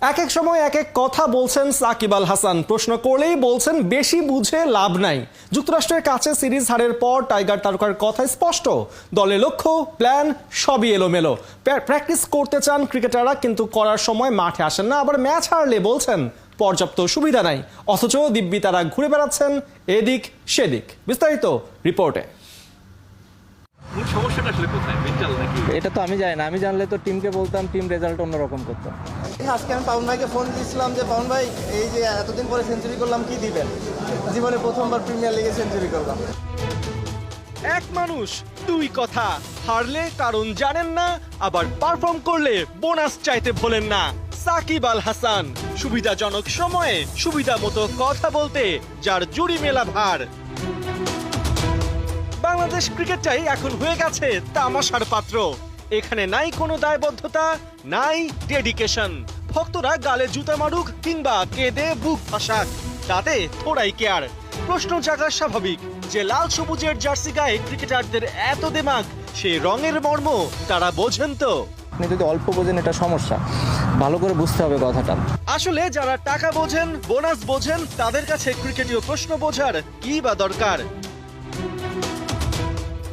এক এক সময় এক এক কথা বলছেন সাকিব আল হাসান। প্রশ্ন করলেই বলছেন বেশি বুঝে লাভ নাই। যুক্তরাষ্ট্রের কাছে সিরিজ হারের পর টাইগার তারকার কথা স্পষ্ট, দলের লক্ষ্য প্ল্যান সবই এলোমেলো। প্র্যাকটিস করতে চান ক্রিকেটাররা, কিন্তু করার সময় মাঠে আসেন না। আবার ম্যাচ হারলে বলছেন পর্যাপ্ত সুবিধা নাই, অথচ দিব্যি তারা ঘুরে বেড়াচ্ছেন এদিক সেদিক। বিস্তারিত রিপোর্টে। সমস্যাটা আসলে কোথায়, মেন্টাল নাকি? এটা তো আমি জানি না, আমি জানলে তো টিমকে বলতাম, টিম রেজাল্ট অন্যরকম করতাম। আজকে আমি পাউন ভাইকে ফোন দিয়েছিলাম যে পাউন ভাই, এই যে এতদিন পরে সেঞ্চুরি করলাম, কি দিবেন? জীবনে প্রথমবার প্রিমিয়ার লিগে সেঞ্চুরি করলাম। এক মানুষ দুই কথা, হারলে কারণ জানেন না, আবার পারফর্ম করলে বোনাস চাইতে ভোলেন না। সাকিব আল হাসান সুবিধাজনক সময়ে সুবিধা মতো কথা বলতে যার জুড়ি মেলা ভার। বাংলাদেশ ক্রিকেটটাই এখন হয়ে গেছে তামাশার পাত্র। এখানে নাই কোনো দায়বদ্ধতা, নাই ডেডিকেশন। ভক্তরা গালে জুতা মারুক কিংবা কেঁদে বুক ফাঁসাক, তাতে থোড়াই কেয়ার। প্রশ্ন জাগা স্বাভাবিক যে লাল সবুজের জার্সি গায়ে ক্রিকেটারদের এত দেমাগ, সেই রঙের মর্ম তারা বোঝেন তো? আপনি যদি অল্প বোঝেন এটা সমস্যা, ভালো করে বুঝতে হবে কথাটা। আসলে যারা টাকা বোঝেন, বোনাস বোঝেন, তাদের কাছে ক্রিকেটীয় প্রশ্ন বোঝার কি বা দরকার?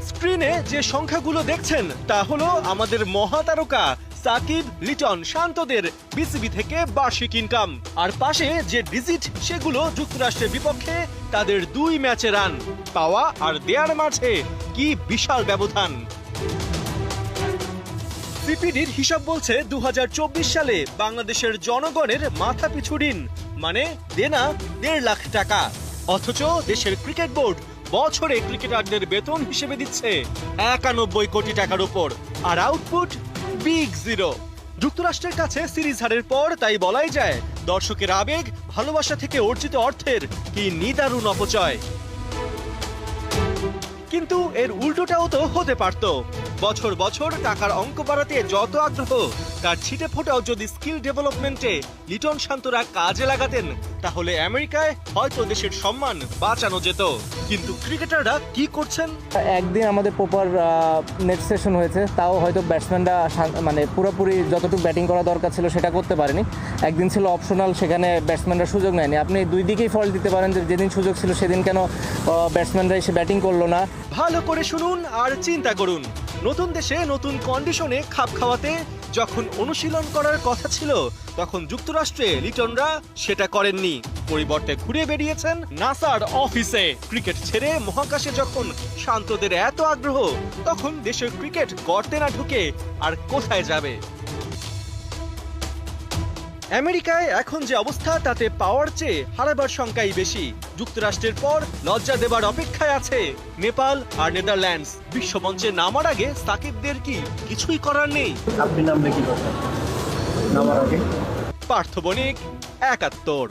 স্ক্রিনে যে সংখ্যাগুলো দেখছেন তা হলো আমাদের মহাতারকা সাকিব, লিটন, শান্তদের বিসিবি থেকে বার্ষিক ইনকাম। আর পাশে যে ডিজিট, সেগুলো যুক্তরাষ্ট্রের বিপক্ষে তাদের 2 ম্যাচে রান। পাওয়া আর দেয়ার মাঝে কি বিশাল ব্যবধান। সিপিডির হিসাব বলছে 2024 সালে বাংলাদেশের জনগণের মাথাপিছু ঋণ মানে দেনা 1.5 লাখ টাকা। অথচ দেশের ক্রিকেট বোর্ড বছরে ক্রিকেটারদের বেতন হিসেবে দিচ্ছে 91 কোটি টাকার উপর, আর আউটপুট বিগ জিরো। যুক্তরাষ্ট্রের কাছে সিরিজ হারের পর তাই বলাই যায় দর্শকের আবেগ, ভালোবাসা থেকে অর্জিত অর্থের কি নিদারুণ অপচয়। কিন্তু এর উল্টোটাও তো হতে পারত। বছর বছর টাকার অঙ্ক বাড়াতে যত আগ্রহ, তার ছিটে ফোটাও যদি স্কিল ডেভেলপমেন্টে লিটন, শান্তরা কাজে লাগাতেন, তাহলে আমেরিকায় হয়তো দেশের সম্মান বাঁচানো যেত। কিন্তু ক্রিকেটাররা কি করছেন? একদিন আমাদের প্রপার নেট সেশন হয়েছে, তাও হয়তো ব্যাটসম্যানরা মানে পুরোপুরি যতটুকু ব্যাটিং করা দরকার ছিল সেটা করতে পারেনি। একদিন ছিল অপশনাল, সেখানে ব্যাটসম্যানরা সুযোগ নেয়নি। আপনি দুই দিকেই ফল্ট দিতে পারেন, যে যেদিন সুযোগ ছিল সেদিন কেন ব্যাটসম্যানরা এসে ব্যাটিং করলো না। ভালো করে শুনুন আর চিন্তা করুন। নতুন দেশে নতুন কন্ডিশনে খাপ খাওয়াতে যখন অনুশীলন করার কথা ছিল, তখন যুক্তরাষ্ট্রে লিটনরা সেটা করেননি। পরিবর্তে ঘুরে বেরিয়েছেন নাসার অফিসে। ক্রিকেট ছেড়ে মহাকাশে যখন শান্তদের এত আগ্রহ, তখন দেশের ক্রিকেট গর্তে না ঢুকে আর কোথায় যাবে? আমেরিকায় এখন যে অবস্থা, তাতে পাওয়ার চেয়ে হারাবার সংখ্যাই বেশি। যুক্তরাষ্ট্রের পর লজ্জা দেবার অপেক্ষায় আছে নেপাল আর নেদারল্যান্ডস। বিশ্বমঞ্চে নামার আগে সাকিবদের কি কিছুই করার নেই? আপনি নামলে কি করবেন নামার আগে? পার্থ বণিক, ৭১।